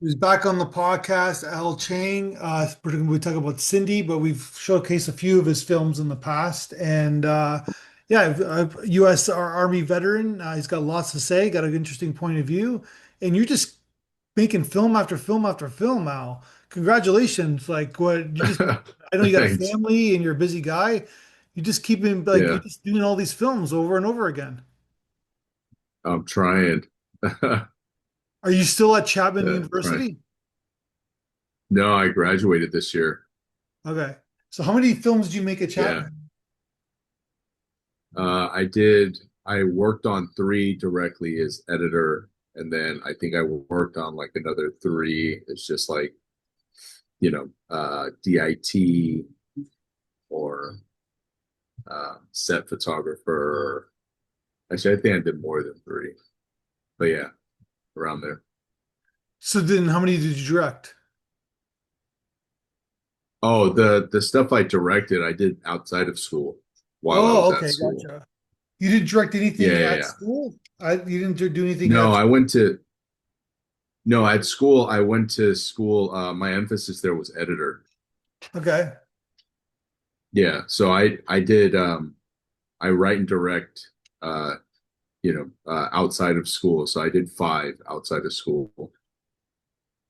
He's back on the podcast, Al Chang. We talk about Cindy, but we've showcased a few of his films in the past. And yeah, U.S. Army veteran. He's got lots to say, got an interesting point of view. And you're just making film after film after film, Al. Congratulations. Like what you just, I know you got a Thanks. family and you're a busy guy. You just keep in, like, you're Yeah, just doing all these films over and over again. I'm trying. Are you still at Chapman Trying. University? No, I graduated this year. Okay. So how many films do you make at Yeah. Chapman? I did. I worked on three directly as editor, and then I think I worked on like another three. It's just like, DIT or set photographer. Actually, I think I did more than three, but yeah, around there. So then how many did you direct? Oh, the stuff I directed, I did outside of school while I was Oh, at okay, school. gotcha. You didn't direct Yeah, anything yeah, at yeah. school? You didn't do anything No, at, I went to no, at school, I went to school. My emphasis there was editor. okay. Yeah, so I did I write and direct outside of school. So I did five outside of school.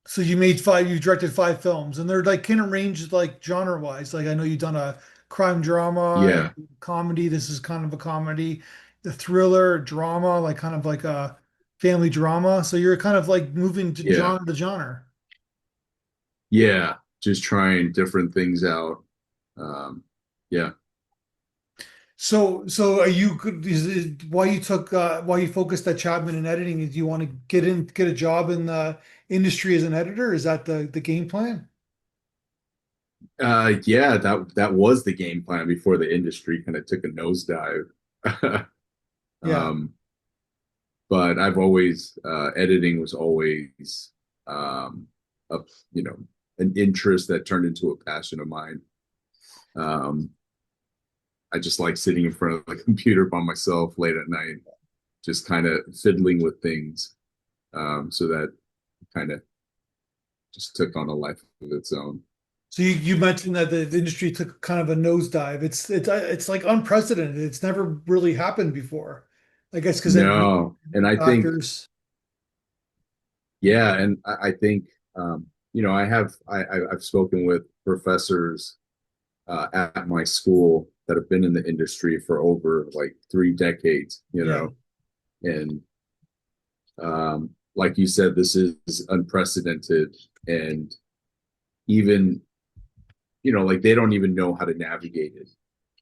So you made five, you directed five films and they're like kind of ranged like genre wise. Like I know you've done a crime drama and Yeah, comedy. This is kind of a comedy, the thriller, drama, like kind of like a family drama. So you're kind of like moving to yeah, genre to genre. yeah. Just trying different things out. Um, yeah. So are you why you took why you focused at Chapman in editing is you want to get a job in the industry as an editor? Is that the game plan? Yeah, that was the game plan before the industry kind of took a nosedive. Yeah. Um, but I've always editing was always um, a you know an interest that turned into a passion of mine. Um, I just like sitting in front of the computer by myself late at night, just kind of fiddling with things. So that kind of just took on a life of its own. So you mentioned that the industry took kind of a nosedive. It's like unprecedented. It's never really happened before. I guess because No, and I think factors. yeah, and I think I've spoken with professors at my school that have been in the industry for over like 3 decades, Yeah. and like you said, this is unprecedented, and even like they don't even know how to navigate it,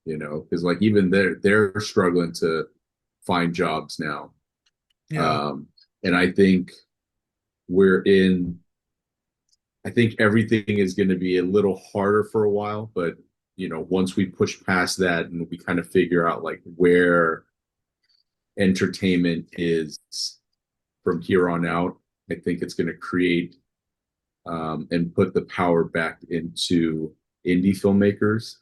because like even they're struggling to find jobs now, Yeah. um, and we're in. I think everything is going to be a little harder for a while, but once we push past that and we kind of figure out like where entertainment is from here on out, I think it's going to create and put the power back into indie filmmakers.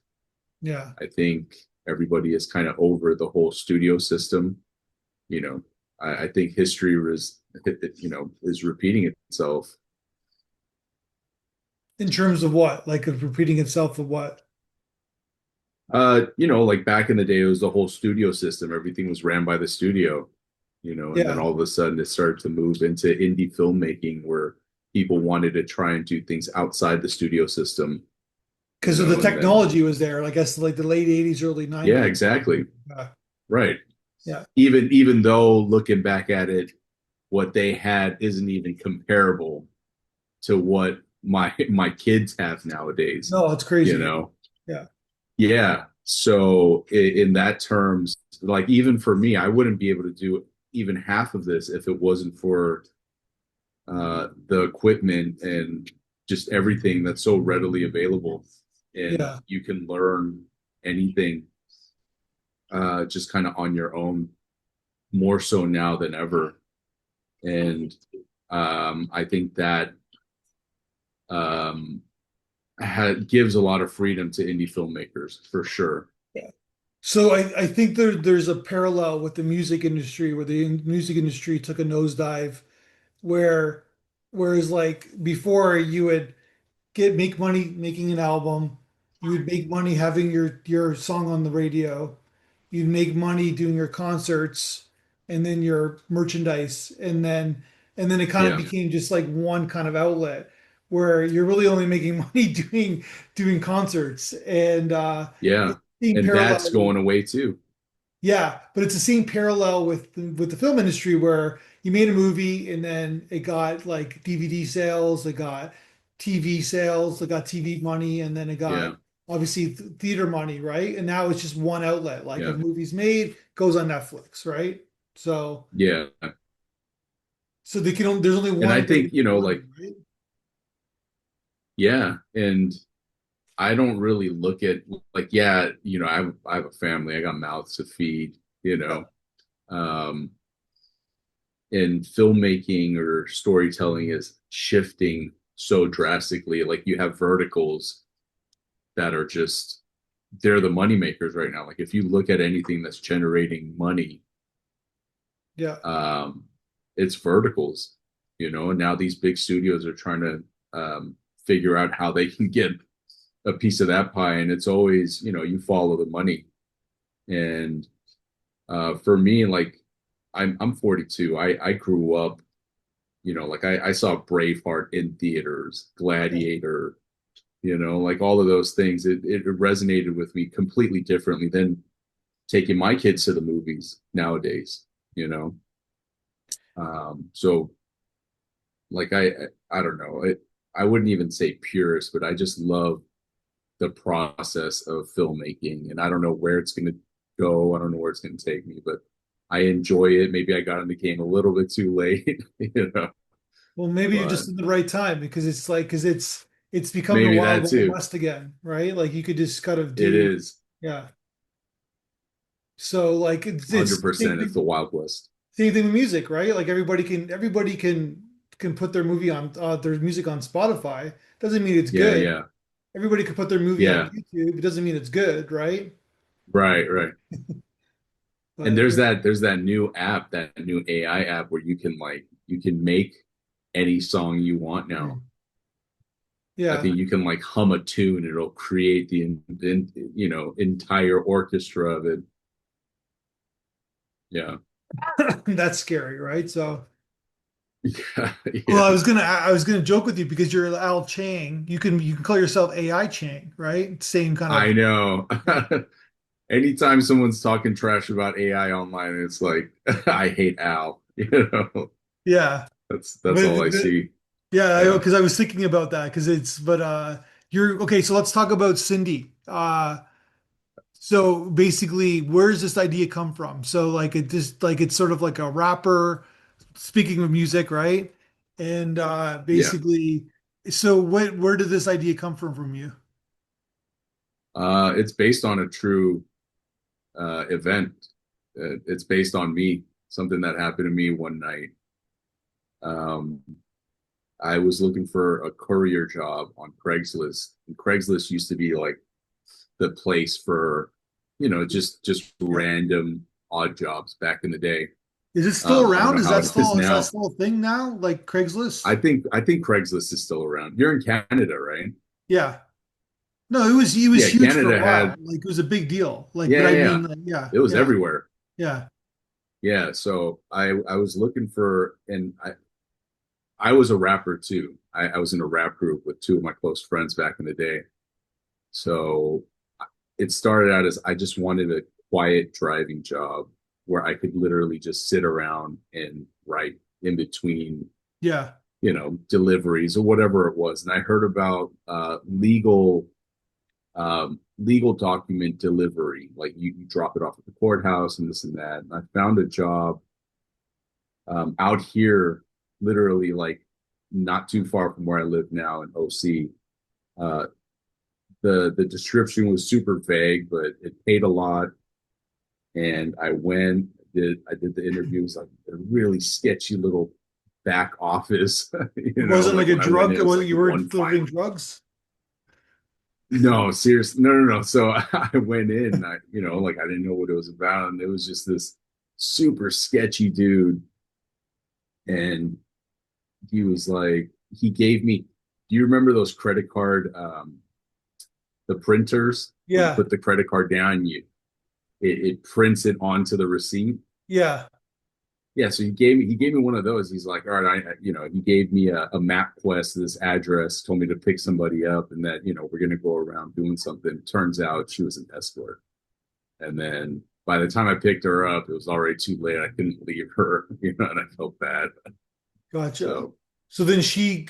Yeah. I think everybody is kind of over the whole studio system. You know, I think history is repeating itself. In terms of what? Like of repeating itself of what? Like back in the day, it was the whole studio system. Everything was ran by the studio, and then Yeah. all of a sudden it started to move into indie filmmaking where people wanted to try and do things outside the studio system, Because of the and then technology was there, I guess like the late 80s, early yeah, 90s. exactly. Yeah. Right. Yeah. Even though looking back at it, what they had isn't even comparable to what my kids have nowadays, No, it's you crazy. know? Yeah. Yeah. So in that terms, like even for me, I wouldn't be able to do even half of this if it wasn't for the equipment and just everything that's so readily available. And Yeah. you can learn anything just kind of on your own, more so now than ever. And I think that um, gives a lot of freedom to indie filmmakers for sure. Yeah. So I think there's a parallel with the music industry where the music industry took a nosedive where Whereas like before you would make money making an album, you would make money having your song on the radio, you'd make money doing your concerts and then your merchandise and then it kind of Yeah, became just like one kind of outlet where you're really only making money doing concerts and yeah, it's the same and that's parallel. going away too. Yeah, but it's the same parallel with the film industry where you made a movie and then it got like DVD sales, it got TV sales, it got TV money, and then it got Yeah, obviously theater money, right? And now it's just one outlet. Like a yeah, movie's made, goes on Netflix, right? So yeah. they can only, there's only And I one way to think, make money, like, right? yeah, and I don't really look at, like, yeah, I have a family, I got mouths to feed, Yeah, um, and filmmaking or storytelling is shifting so drastically. Like you have verticals that are just they're the money makers right now. Like if you look at anything that's generating money, yeah. um, it's verticals, and now these big studios are trying to figure out how they can get a piece of that pie. And it's always, you follow the money. And for me, like I'm 42. I grew up, like I saw Braveheart in theaters, Yeah. Gladiator, like all of those things. It resonated with me completely differently than taking my kids to the movies nowadays, you know. So like I don't know. I wouldn't even say purist, but I just love the process of filmmaking, and I don't know where it's going to go. I don't know where it's going to take me, but I enjoy it. Maybe I got in the game a little bit too late, Well, maybe you're but just in the right time because it's like because it's become the maybe wild, that wild too. west again, right? Like you could just kind of It do, is yeah. So like it's the same 100%. It's the thing, Wild West. same thing with music, right? Like everybody can put their movie on their music on Spotify. Doesn't mean it's Yeah, good. yeah, Everybody can put their movie on yeah. YouTube. It doesn't mean it's good, right? Right, right. And But there's that new app, that new AI app where you can make any song you want now. I yeah, think you can like hum a tune, and it'll create entire orchestra of it. Yeah. that's scary, right? So, Yeah, well, yeah. I was gonna joke with you because you're Al Chang. You can call yourself AI Chang, right? Same kind I of. know. Anytime someone's talking trash about AI online, it's like I hate Al. Yeah. That's But, all I see. yeah, Yeah. because I was thinking about that because it's but you're okay, so let's talk about Cindy. So basically, where does this idea come from? So like it just like it's sort of like a rapper speaking of music, right? And Yeah. basically, so where did this idea come from you? It's based on a true event. It's based on me, something that happened to me one night. Um, I was looking for a courier job on Craigslist. And Craigslist used to be like the place for, just Yeah. random odd jobs back in the day. Is it still I don't around? know how it is Is that now. still a thing now? Like I Craigslist? think I think Craigslist is still around. You're in Canada, right? Yeah. No, it was Yeah, huge for a Canada while. had. Like it was a big deal. Like, but Yeah, I yeah, yeah. mean, like, yeah, It was yeah, everywhere. yeah. Yeah, so I was looking for, and I was a rapper too. I was in a rap group with two of my close friends back in the day. So it started out as I just wanted a quiet driving job where I could literally just sit around and write in between, Yeah. deliveries or whatever it was. And I heard about legal document delivery. Like you drop it off at the courthouse and this and that. And I found a job out here, literally like not too far from where I live now in OC. Uh, the description was super vague, but it paid a lot. And I did the interview. It was like a really sketchy little back office. It wasn't Like like a when I went drug. in, It it was wasn't like you one weren't delivering final. drugs. No, seriously, no, no, no. So I went in, like I didn't know what it was about, and it was just this super sketchy dude, and he was like, he gave me, do you remember those credit card, the printers where you Yeah, put the credit card down, it prints it onto the receipt? yeah. Yeah, so he gave me one of those. He's like, all right, he gave me a map quest to this address, told me to pick somebody up, and that we're gonna go around doing something. Turns out she was an escort, and then by the time I picked her up, it was already too late. I couldn't leave her, and I felt bad. Gotcha. So So then she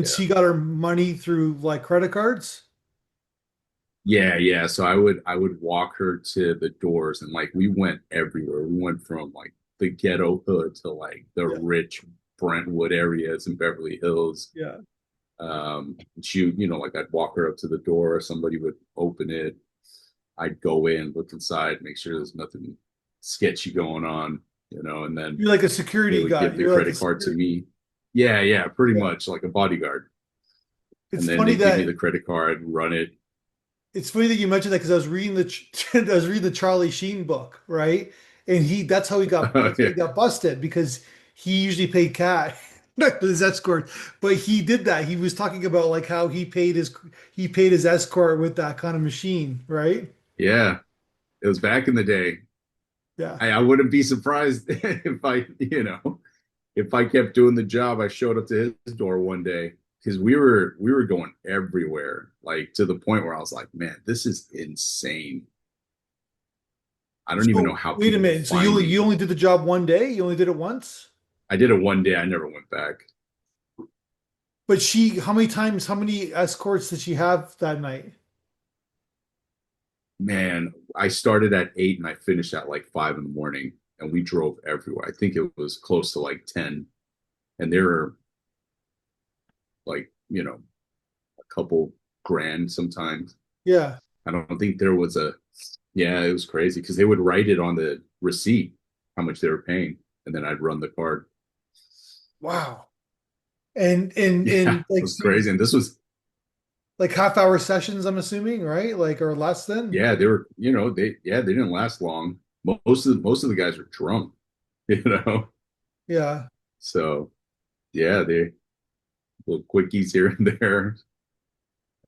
yeah, got her money through like credit cards? yeah. So I would walk her to the doors, and like we went everywhere. We went from like the ghetto hood to like the Yeah. rich Brentwood areas in Beverly Hills. Yeah. Like I'd walk her up to the door, somebody would open it. I'd go in, look inside, make sure there's nothing sketchy going on, and then You're like a they security would guy. give the You're like a credit card to security. me. Yeah, pretty Yeah. much like a bodyguard. It's And then funny they'd give me that the credit card, run it. it's funny that you mentioned that because I was reading I was reading the Charlie Sheen book, right? And that's how Yeah, he got busted because he usually paid cash with his escort, but he did that. He was talking about like how he paid his escort with that kind of machine, right? yeah. It was back in the day. Yeah. I wouldn't be surprised if I kept doing the job. I showed up to his door one day because we were going everywhere, like to the point where I was like, man, this is insane. I don't even know So how wait a people minute. So find you me. only did the job one day? You only did it once? I did it one day. I never went back. But how many escorts did she have that night? Man, I started at 8 and I finished at like 5 in the morning, and we drove everywhere. I think it was close to like 10, and there were like, a couple grand sometimes. Yeah. I don't think there was yeah, it was crazy because they would write it on the receipt how much they were paying, and then I'd run the card. Wow. And Yeah, it like was so crazy. And this was, like half-hour sessions, I'm assuming, right? Like or less than? yeah, they were, they didn't last long. Most of the guys were drunk, you know. Yeah. So yeah, they little quickies here and there,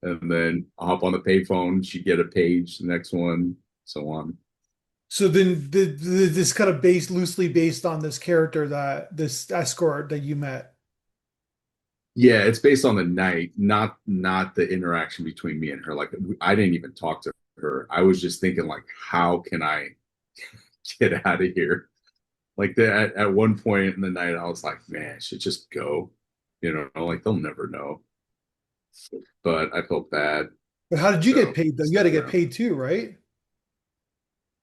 and then I'll hop on the payphone. She'd get a page, the next one, so on. So then this kind of loosely based on this character that this escort that you met. Yeah, it's based on the night, not the interaction between me and her. Like I didn't even talk to her. I was just thinking like, how can I get out of here? Like at one point in the night, I was like, man, I should just go. Like they'll never know. But I felt bad, But how did you get so paid though? You had to stuck get around. paid too, right?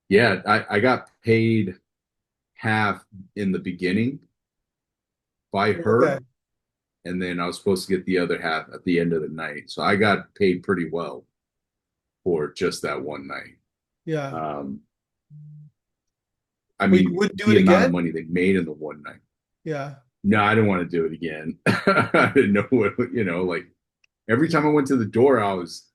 Yeah, I got paid half in the beginning by Okay. her, and then I was supposed to get the other half at the end of the night. So I got paid pretty well for just that one night. Yeah. Um, I But you mean, wouldn't do the it amount of again? money they made in the one night. Yeah. No, I didn't want to do it again. I didn't know what, like every time I went to the door, I was,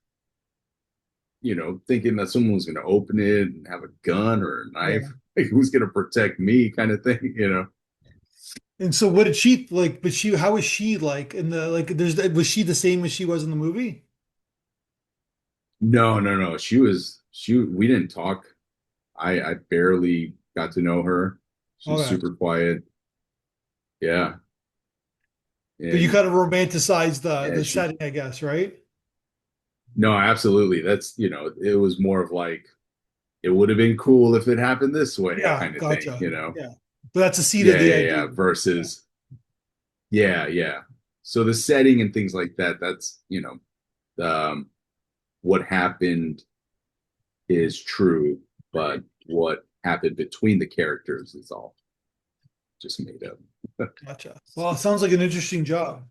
thinking that someone was going to open it and have a gun or a knife. Yeah. Like, who's going to protect me, kind of thing. And so what did she like, but she how was she like in the like was she the same as she was in the movie? No, no, no. We didn't talk. I barely got to know her. She was Okay. super quiet. Yeah. But you And kind of romanticize yeah, the setting, I guess, right? no, absolutely. That's, it was more of like, it would have been cool if it happened this way Yeah, kind of thing, gotcha. you know? Yeah. But that's the seed of Yeah, the yeah, yeah. idea. Yeah. Versus, yeah. So the setting and things like that, that's, what happened is true, but what happened between the characters is all just made up. Gotcha. Well, it sounds like an interesting job.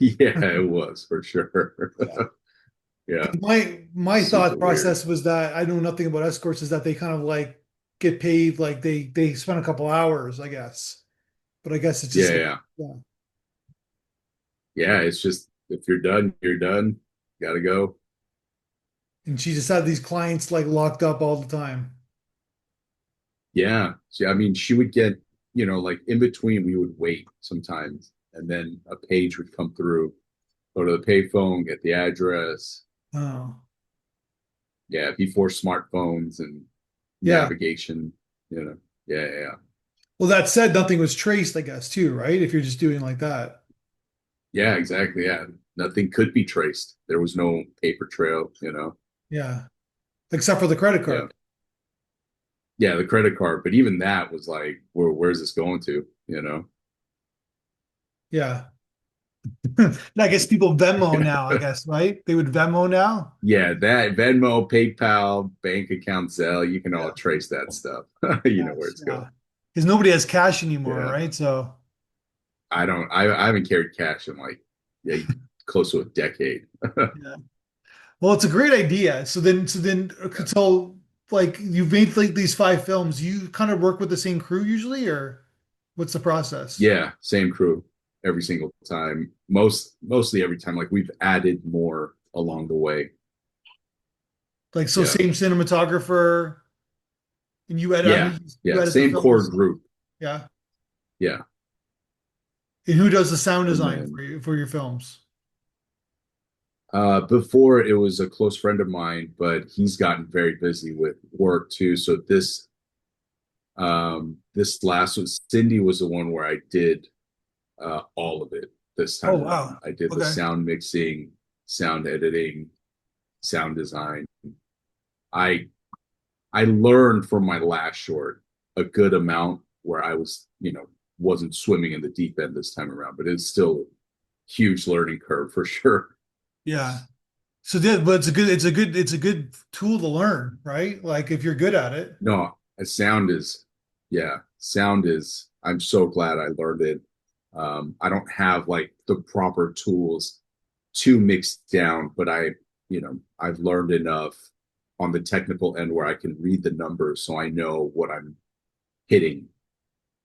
Yeah, it was for sure. Yeah. Yeah, My super thought weird. process was that I know nothing about escorts is that they kind of like get paid like they spend a couple hours, I guess. But I guess it's Yeah, just like yeah. yeah. Yeah, it's just if you're done, you're done. Gotta go. And she just had these clients like locked up all the time. Yeah. I mean, she would get, like in between, we would wait sometimes, and then a page would come through. Go to the payphone, get the address. Oh, Yeah, before smartphones and yeah. navigation. You know, yeah, yeah, Well, that said, nothing was traced, I guess, too, right? If you're just doing like that. yeah, exactly. Yeah, nothing could be traced. There was no paper trail. Yeah. Except for the credit Yeah, card. yeah, the credit card. But even that was like, where's this going to? Yeah. I guess people Venmo now, I guess, right? They would Venmo now. Yeah, that Venmo, PayPal, bank account, Zelle, you can all Yeah. trace that stuff. You know where Cash. it's going. Yeah. Because nobody has cash anymore, Yeah. right? So, I don't I haven't carried cash in like yeah, close to a decade. yeah. Well, it's a great idea. Yeah. So like you've made like these five films. You kind of work with the same crew usually, or what's the process? Yeah, same crew every single time. Mostly every time. Like we've added more along the way. Like, so Yeah. same cinematographer, and you edit. I Yeah. mean, you Yeah. edit the Same film core yourself. group. Yeah. Yeah. And who does the sound And design then for your films? before it was a close friend of mine, but he's gotten very busy with work too. So this last one, Cindy was the one where I did all of it this Oh, time around. wow. I did the Okay. sound mixing, sound editing, sound design. I I learned from my last short a good amount where I was, wasn't swimming in the deep end this time around, but it's still a huge learning curve for sure. Yeah. So yeah, but it's a good tool to learn, right? Like if you're good at it. No, sound is, yeah, sound is, I'm so glad I learned it. I don't have like the proper tools to mix down, but I've learned enough on the technical end where I can read the numbers so I know what I'm hitting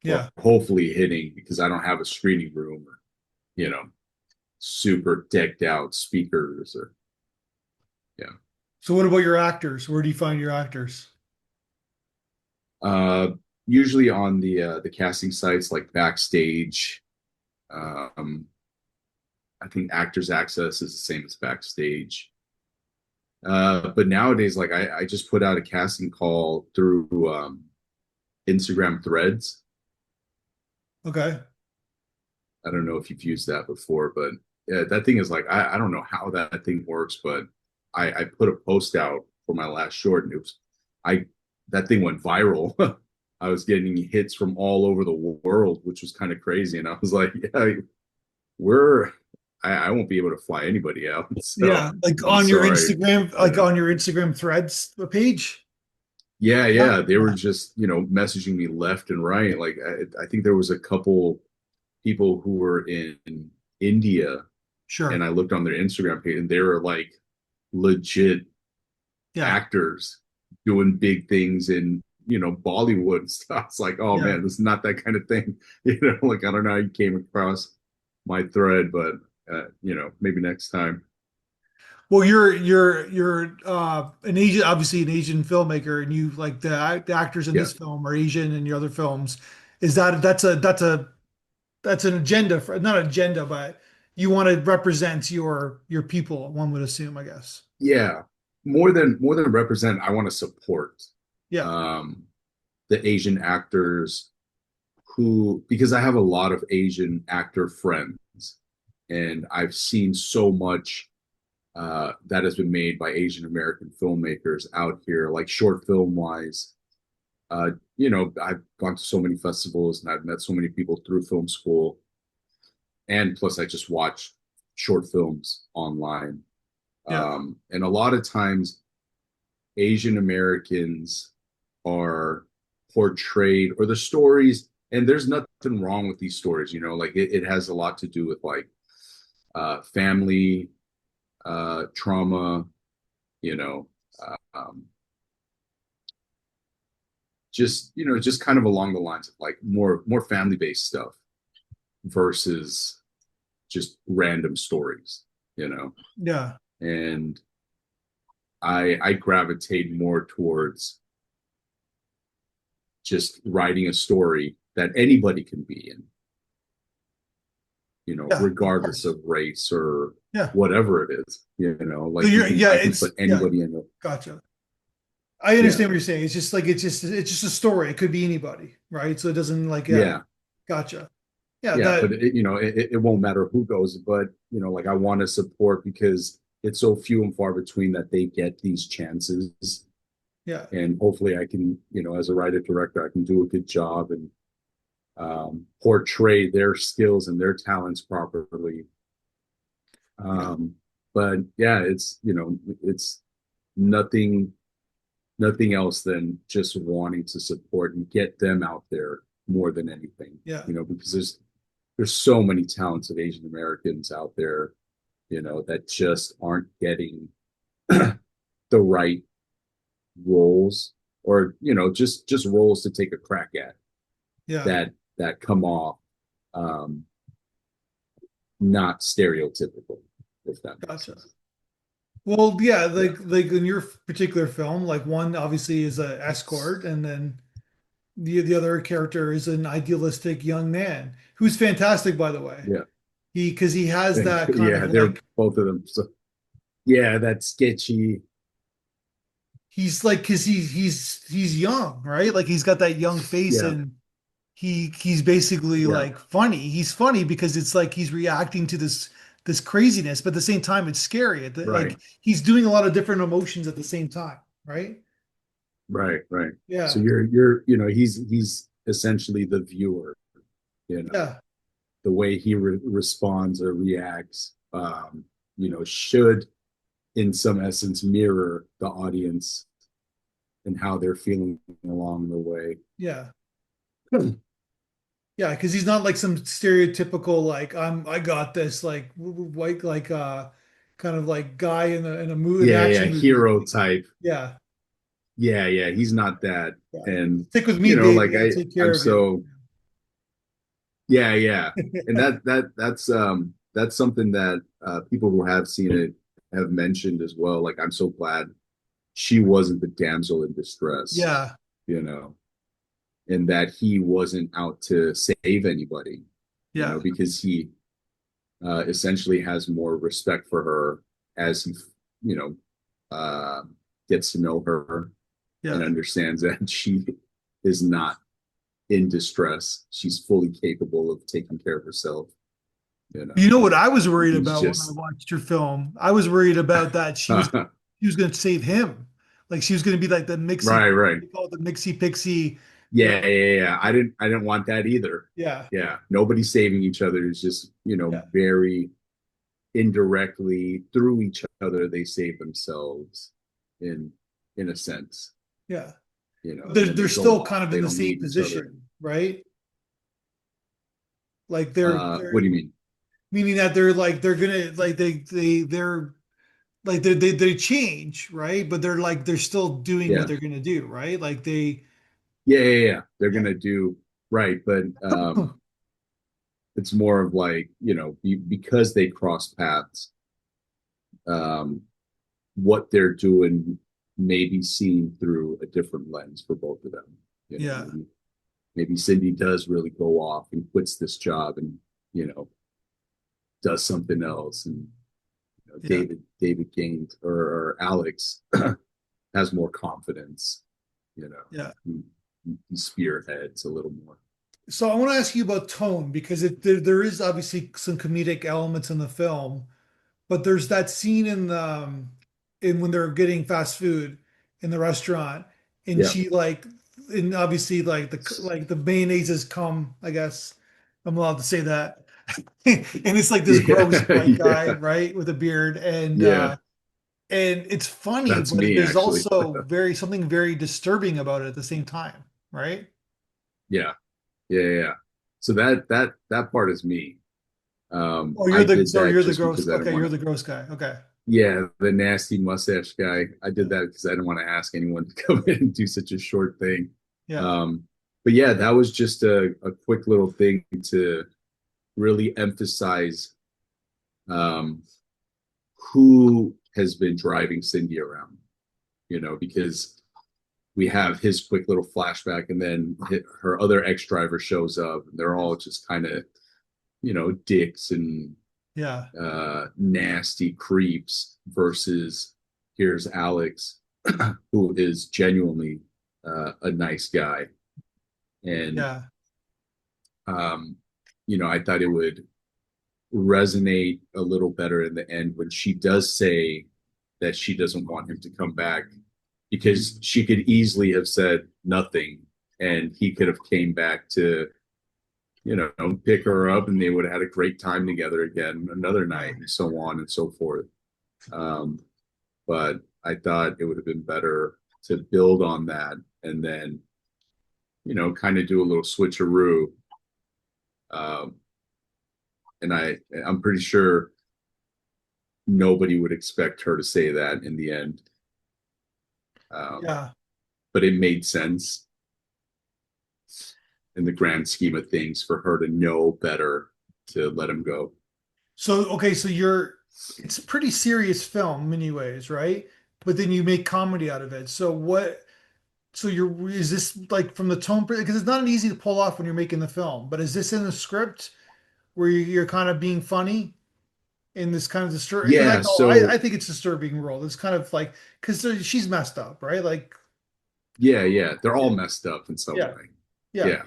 or Yeah. hopefully hitting because I don't have a screening room or, you know, super decked out speakers or, yeah. So what about your actors? Where do you find your actors? Uh, Usually on the casting sites like Backstage. Um, I think Actors Access is the same as Backstage. But nowadays, like I just put out a casting call through Instagram Threads. Okay. I don't know if you've used that before, but yeah, that thing is like I don't know how that thing works, but I put a post out for my last short, and it was I that thing went viral. I was getting hits from all over the world, which was kind of crazy, and I was like, yeah, we're I won't be able to fly anybody out, so Yeah, like I'm sorry. Yeah. On your Instagram threads page. Yeah, Yeah. yeah. They were Yeah. just, messaging me left and right. Like I think there was a couple people who were in India and Sure. I looked on their Instagram page and they were like legit Yeah. actors doing big things in, Bollywood and stuff. It's like, oh Yeah. man, this is not that kind of thing. Like I don't know how you came across my thread, but maybe next time. Well, you're an Asian, obviously an Asian filmmaker, and you like the actors in Yeah. this film are Asian and your other films. Is that's an agenda for not agenda, but you want to represent your people, one would assume, I guess. Yeah. More than represent, I want to support Yeah. um the Asian actors who because I have a lot of Asian actor friends and I've seen so much that has been made by Asian American filmmakers out here, like short film wise. I've gone to so many festivals and I've met so many people through film school. And plus, I just watch short films online. Yeah. And a lot of times, Asian Americans are portrayed or the stories, and there's nothing wrong with these stories, like it has a lot to do with like family trauma, you know, um, just kind of along the lines of like more family based stuff versus just random stories, you know. Yeah. And I gravitate more towards just writing a story that anybody can be in, Yeah, of regardless course. of race or Yeah. whatever it is, So like you're, yeah, I can it's, put yeah, anybody in. gotcha. I Yeah, understand what you're saying. It's just like, it's just a story. It could be anybody, right? So it doesn't like, yeah, yeah, gotcha. Yeah, yeah. that, But it won't matter who goes, but like I want to support because it's so few and far between that they get these chances. yeah, And hopefully I can, as a writer director, I can do a good job and portray their skills and their talents properly. yeah, Um, but yeah, it's nothing, nothing else than just wanting to support and get them out there more than anything, yeah, because there's so many talented Asian Americans out there, that just aren't getting the right roles or, just roles to take a crack at yeah, that come off um, not stereotypical, if that makes gotcha. sense. Well, yeah, Yeah. like in your particular film, like one obviously is a escort, and then the other character is an idealistic young man who's fantastic, by the way. Yeah. Because he has Thank that you. kind Yeah, of they're like both of them. So yeah, that sketchy. he's like because he's young, right? Like he's got that young face, Yeah. and he's basically Yeah. like funny. He's funny because it's like he's reacting to this craziness, but at the same time it's scary. Right. Like he's doing a lot of different emotions at the same time, right? Right. Right. So Yeah, he's essentially the viewer, yeah, the way he responds or reacts, should in some essence mirror the audience and how they're feeling along the way. yeah. Yeah, because he's not like some stereotypical like I got this like white like kind of like guy in a movie an Yeah, yeah, action movie. hero type. Yeah, Yeah, yeah, he's not that. yeah. And Stick with me, baby. like I'll take care I'm of you. so yeah, yeah. And that's something that people who have seen it have mentioned as well. Like I'm so glad she wasn't the damsel in distress, Yeah, you know, and that he wasn't out to save anybody, yeah, because he essentially has more respect for her as he, you know, uh, gets to know her and yeah. understands that she is not in distress. She's fully capable of taking care of herself. You You know, know what I was worried he's about when I just watched your film? I was worried about that right, she was going to save him. Like she was going to be like the mixie, right. they call it the mixie pixie. The, Yeah. I didn't want that either. yeah, Yeah, nobody saving each other is just yeah, very indirectly through each other they save themselves in a sense, yeah. and then They're they go still off. kind of They in the don't same need each other. position, right? Like What they're do you mean? meaning that they're like they're gonna like they're like they change, right? But they're like they're still doing what Yeah, they're gonna do, right? Like they yeah. They're yeah. gonna do right, but it's more of like because they cross paths. Um, what they're doing may be seen through a different lens for both of them. Yeah, Maybe Cindy does really go off and quits this job and you know does something else, and yeah. David gained or Alex has more confidence. You know, Yeah. he spearheads a little more. So I want to ask you about tone because there is obviously some comedic elements in the film, but there's that scene in when they're getting fast food in the restaurant, and Yeah, she like, and obviously like the mayonnaises come, I guess I'm allowed to say that, and it's like this gross yeah, white guy, yeah, right, with a beard, yeah. and it's funny, That's but me there's actually. also very something very disturbing about it at the same time, right? Yeah, yeah. So that part is me. Oh, I did so that you're the just because gross. I didn't Okay, want you're to. the gross guy. Okay. Yeah, the nasty mustache guy. I did Yeah. that because I didn't want to ask anyone to come in and do such a short thing. Yeah. Um, but yeah, that was just a quick little thing to really emphasize um, who has been driving Cindy around. Because we have his quick little flashback, and then her other ex-driver shows up, and they're all just kind of, dicks and Yeah. nasty creeps, versus here's Alex, who is genuinely a nice guy. And Yeah. um, I thought it would resonate a little better in the end when she does say that she doesn't want him to come back, because she could easily have said nothing, and he could have came back to, pick her up, and they would have had a great time together again another Yeah. night, and so on and so forth. um, but I thought it would have been better to build on that, and then, kind of do a little switcheroo. um, and I'm pretty sure nobody would expect her to say that in the end. um, Yeah. but it made sense in the grand scheme of things for her to know better to let him go. So okay, so it's a pretty serious film in many ways, right? But then you make comedy out of it. So is this like from the tone, because it's not easy to pull off when you're making the film, but is this in the script where you're kind of being funny in this kind of disturbing? Because Yeah, I so think it's a disturbing role. It's kind of like, because she's messed up, right? Like, yeah, they're all yeah, messed up in some yeah, way. yeah, Yeah.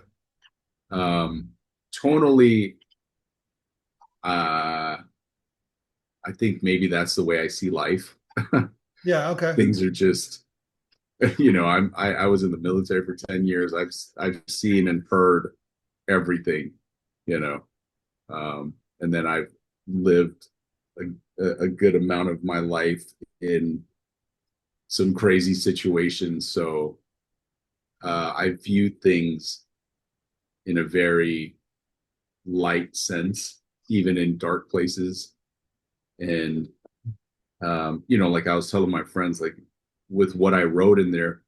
um Tonally, uh I think maybe that's the way I see life. yeah, okay, Things are just, I was in the military for 10 years. I've seen and heard everything, you know. And then I've lived a good amount of my life in some crazy situations. So I view things in a very light sense, even in dark places. And, like I was telling my friends, like with what I wrote in there,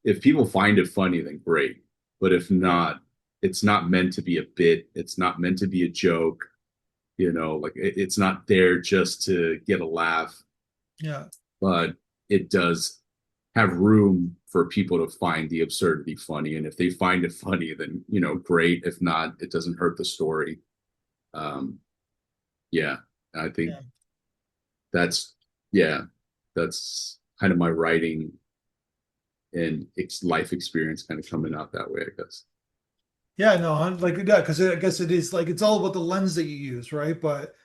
if people find it funny, then great. But if not, it's not meant to be a bit. It's not meant to be a joke. Like it's not there just to get a laugh, yeah, but it does have room for people to find the absurdity funny. And if they find it funny, then, great. If not, it doesn't hurt the story. Um, yeah, I think yeah. that's, yeah, that's kind of my writing and life experience kind of coming out that way, I guess. Yeah, no, like yeah, because I guess it is like it's all about the lens that you use, right? But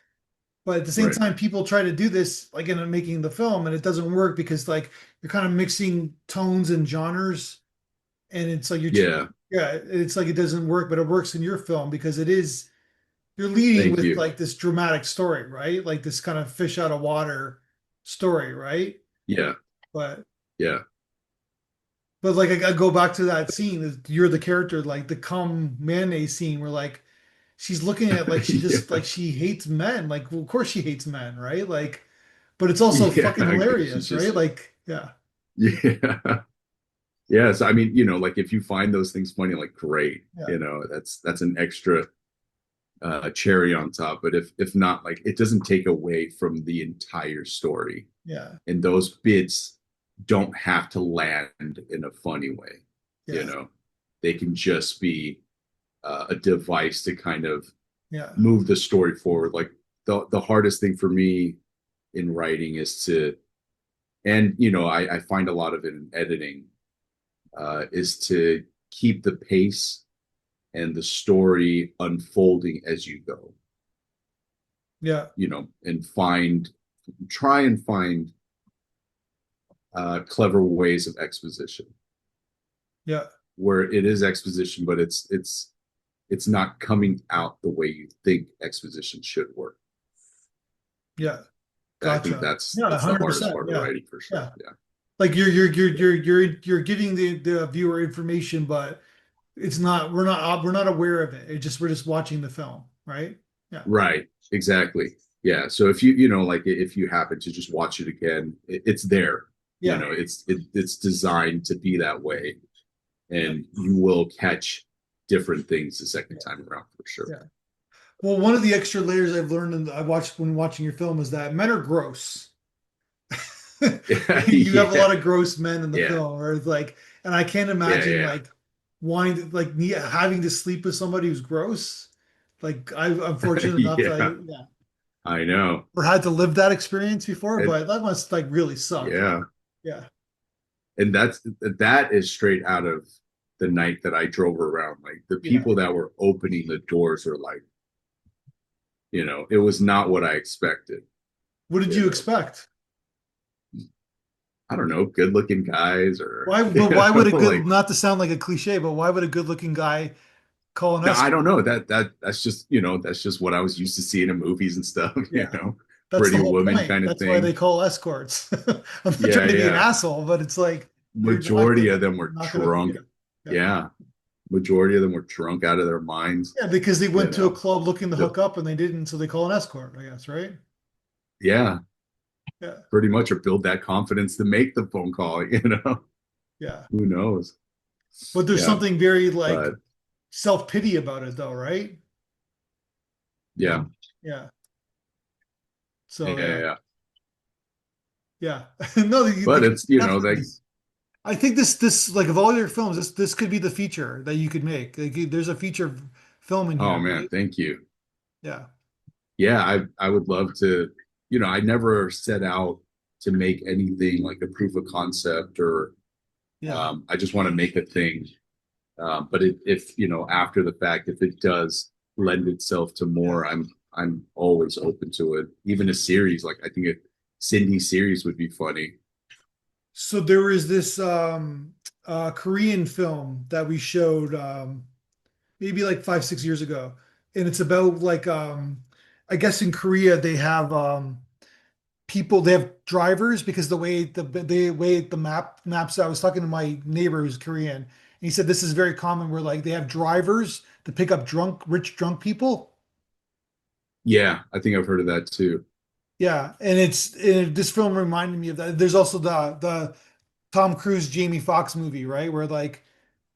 at the same Right. time, people try to do this like in making the film, and it doesn't work because like you're kind of mixing tones and genres, and it's like Yeah. yeah, it's like it doesn't work, but it works in your film because it is you're leading Thank with you. like this dramatic story, right? Like this kind of fish out of water story, right? Yeah. But Yeah. like I go back to that scene, you're the character, like the cum mayonnaise scene where like she's looking at like she just Yeah. like she hates men. Like, well, of course she hates men, right? Like, but it's also fucking Yeah. She's hilarious, right? just, Like, yeah, yeah. Yes. I mean, like if you find those things funny, like great, yeah, that's an extra cherry on top. But if not, like it doesn't take away from the entire story. yeah, And those bits don't have to land in a funny way. You yeah, know, they can just be a device to kind of yeah, move the story forward. Like the hardest thing for me in writing is to, and I find a lot of it in editing, is to keep the pace and the story unfolding as you go. yeah, And try and find clever ways of exposition yeah, where it is exposition, but it's not coming out the way you think exposition should work. yeah. I think Gotcha. Yeah, that's the hardest 100%. part of Yeah, writing for sure. yeah. Yeah. Like you're giving the viewer information, but it's not we're not aware of it. It just we're just watching the film, right? Yeah, Right. Exactly. Yeah. So if like if you happen to just watch it again, it's there. yeah, It's designed to be that way, yeah, and you will catch different things the second yeah, time around for sure. yeah. Well, one of the extra layers I've learned and I watched when watching your film is that men are gross. You have a Yeah. lot of gross men in the Yeah. film, or it's like, And I can't Yeah, imagine yeah, like wanting to, like having to sleep with somebody who's gross. Like I'm yeah. fortunate enough that Yeah, yeah, I know. or had to live that experience before, And but that must like really suck. yeah, Yeah. and that is straight out of the night that I drove around. Like the Yeah. people that were opening the doors are like, it was not what I expected. What did You you know, expect? I don't know, good looking guys or Why, but why would a good, like not to sound like a cliche, but why would a good looking guy call an no, I don't escort? know. That's just what I was used to seeing in movies and stuff, Yeah. That's the Pretty whole woman point. kind of That's why they thing. call escorts. I'm not Yeah, trying to be an yeah. asshole, but it's like you're not Majority gonna, of them you're were not gonna, yeah, drunk. yeah, Yeah. Majority of them were drunk out of their minds, yeah, because they you went to a know. club looking to The, hook up and they didn't, so they call an escort, I guess, right? yeah, Yeah, pretty much or build that confidence to make the phone call, yeah. Who knows? But there's Yeah. something very like But self-pity about it, though, right? yeah. Yeah. Yeah, So yeah, yeah, yeah. yeah. No, But it's, definitely. like, I think this like of all your films, this could be the feature that you could make. Like, there's a feature film in oh here, man, right? thank you. Yeah, Yeah, I would love to, I never set out to make anything like a proof of concept or yeah, I just want to make a thing. But if after the fact, if it does lend itself to yeah. more, I'm always open to it. Even a series, like I think a Cindy series would be funny. So there was this Korean film that we showed maybe like 5, 6 years ago, and it's about like I guess in Korea they have people they have drivers because the way the maps. I was talking to my neighbor who's Korean, and he said this is very common where like they have drivers to pick up rich drunk people. Yeah, I think I've heard of that too. Yeah, this film reminded me of that. There's also the Tom Cruise Jamie Foxx movie, right? Where like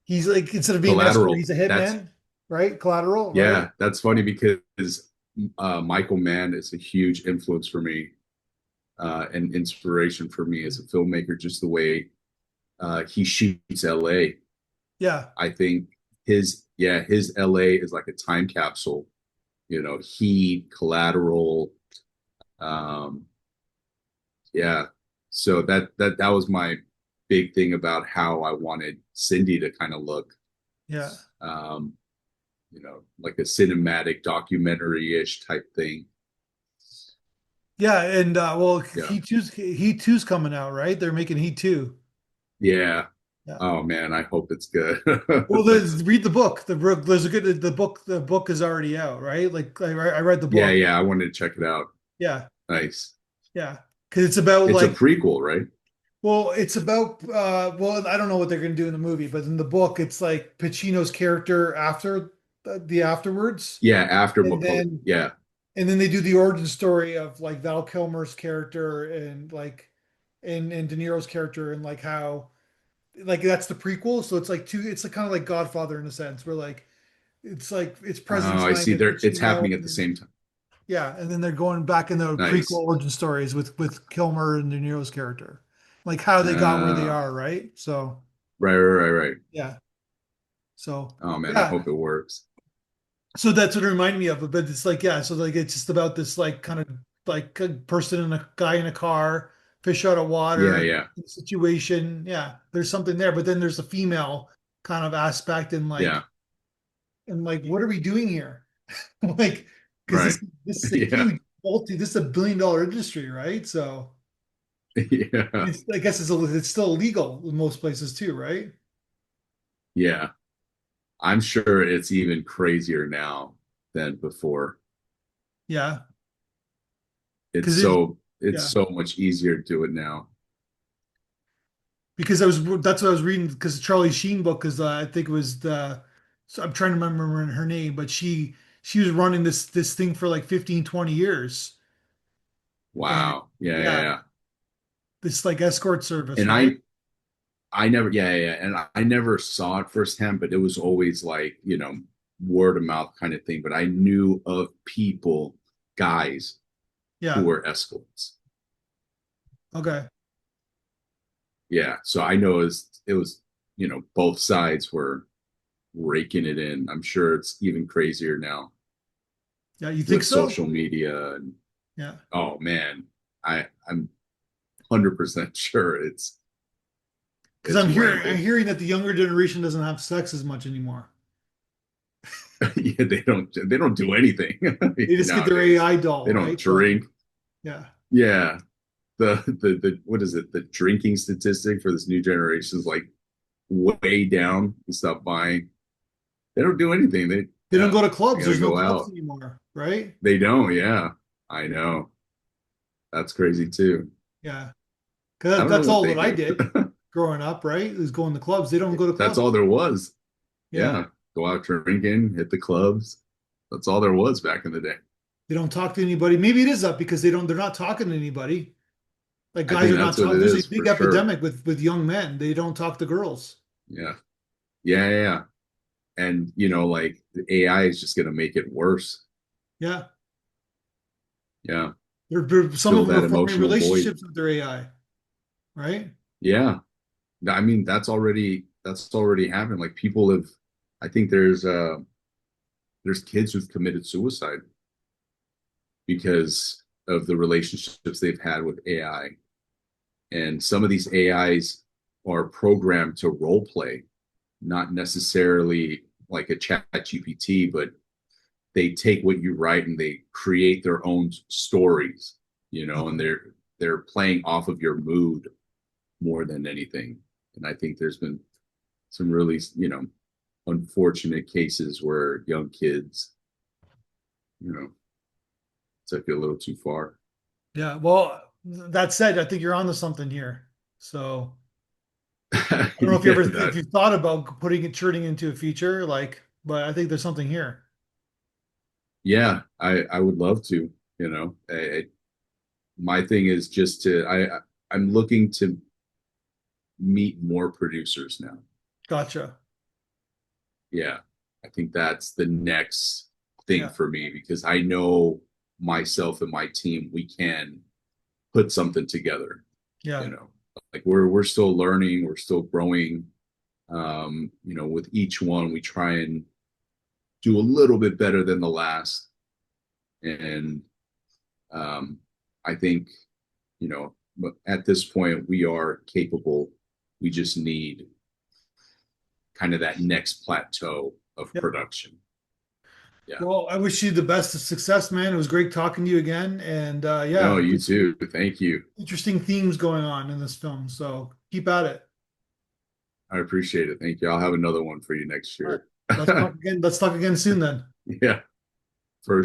he's like instead of being an escort, Collateral. he's a That's hitman, right? Collateral, right? Yeah, that's funny because Michael Mann is a huge influence for me and inspiration for me as a filmmaker. Just the way he shoots LA. Yeah, I think his LA is like a time capsule. Heat, Collateral. Um, yeah. So that was my big thing about how I wanted Cindy to kind of look. yeah, Um, like a cinematic documentary-ish type thing. yeah. And well, Yeah. Heat 2's coming out, right? They're making Heat 2. Yeah. Yeah. Oh man, I hope it's good. Well, read the book. There's a good the book is already out, right? Like I read the Yeah, book. yeah, I wanted to check it out. Yeah, Nice. yeah. Because it's about It's a like prequel, right? well, it's about well, I don't know what they're gonna do in the movie, but in the book, it's like Pacino's character after the afterwards, Yeah, after and Macaulay. then Yeah. and then they do the origin story of like Val Kilmer's character and like and De Niro's character and like how like that's the prequel. So it's like it's like kind of like Godfather in a sense, where like it's present Oh, I time see. with It's Pacino, happening at and the then same time. yeah, and then they're going back in the prequel Nice. origin stories with Kilmer and De Niro's character, like how they got where they Uh, are, right? So right, right, right, right. yeah, so Oh man, I yeah, hope it works. so that's what it reminded me of. But it's like yeah, so like it's just about this like kind of like a person and a guy in a car, fish out of Yeah, water yeah, situation. Yeah, there's something there, but then there's a female kind of aspect yeah. and like what are we doing here? Like because Right. this is a Yeah, huge this is a billion-dollar industry, right? So yeah, I guess it's still illegal in most places too, right? yeah. I'm sure it's even crazier now than before. Yeah, It's because it so it's yeah so much easier to do it now. because I was that's what I was reading because Charlie Sheen book because I think it was the so I'm trying to remember her name, but she was running this thing for like 15, 20 years, and Wow. Yeah, yeah, yeah, yeah. this like escort service, And right? I never, yeah, yeah, yeah. And I never saw it firsthand, but it was always like, word of mouth kind of thing. But I knew of people, guys who Yeah, were escorts. okay, Yeah. So I know it was both sides were raking it in. I'm sure it's even crazier now Yeah, you think with so? social media and Yeah. oh man, I'm 100% sure Because it's I'm rampant. hearing that the younger generation doesn't have sex as much anymore. Yeah, they don't do anything They just get their nowadays. AI They doll, don't right? But drink. yeah, Yeah, the what is it? The drinking statistic for this new generation is like way down. They stop buying. They don't do anything. they don't Yeah, go to they clubs. got to There's no go clubs out. anymore, right? They don't. Yeah, I know. That's crazy too. Yeah, I because don't know that's what all they that I do. did growing up, right? Is going to clubs. They don't go to That's clubs. all there was. Yeah, Yeah, go out drinking, hit the clubs. That's all there was back in the day. they don't talk to anybody. Maybe it is up because they don't. They're not talking to anybody. Like I guys think are not that's what talking. it There's a is big for sure. epidemic with young men. They don't talk to girls. Yeah, yeah, yeah. Yeah. And like the AI is just gonna make it worse. Yeah, Yeah, some of fill them that are forming emotional void. relationships with their AI, right? Yeah, I mean that's already happened. Like people have, I think there's kids who've committed suicide because of the relationships they've had with AI. And some of these AIs are programmed to role play, not necessarily like a chat GPT, but they take what you write and they create their own stories, and Okay. they're playing off of your mood more than anything. And I think there's been some really, unfortunate cases where young kids, you know, took it a little too far. Yeah. Well, that said, I think you're onto something here. So I don't know if you Yeah, ever if that you thought about putting it turning into a feature, like, but I think there's something here. yeah, I would love to, my thing is just I'm looking to meet more producers now. Gotcha. Yeah, I think that's the next thing Yeah. for me because I know myself and my team, we can put something together, you Yeah. know. Like we're still learning, we're still growing. With each one we try and do a little bit better than the last. And um I think, at this point we are capable. We just need kind of that next plateau of Yeah. production. Yeah. Well, I wish you the best of success, man. It was great talking to you again. And No, yeah, you there's some too. Thank you. interesting themes going on in this film. So keep at it. I appreciate it. Thank you. I'll have another one for you next All right. year. Let's talk again. Let's talk again soon then. Yeah, for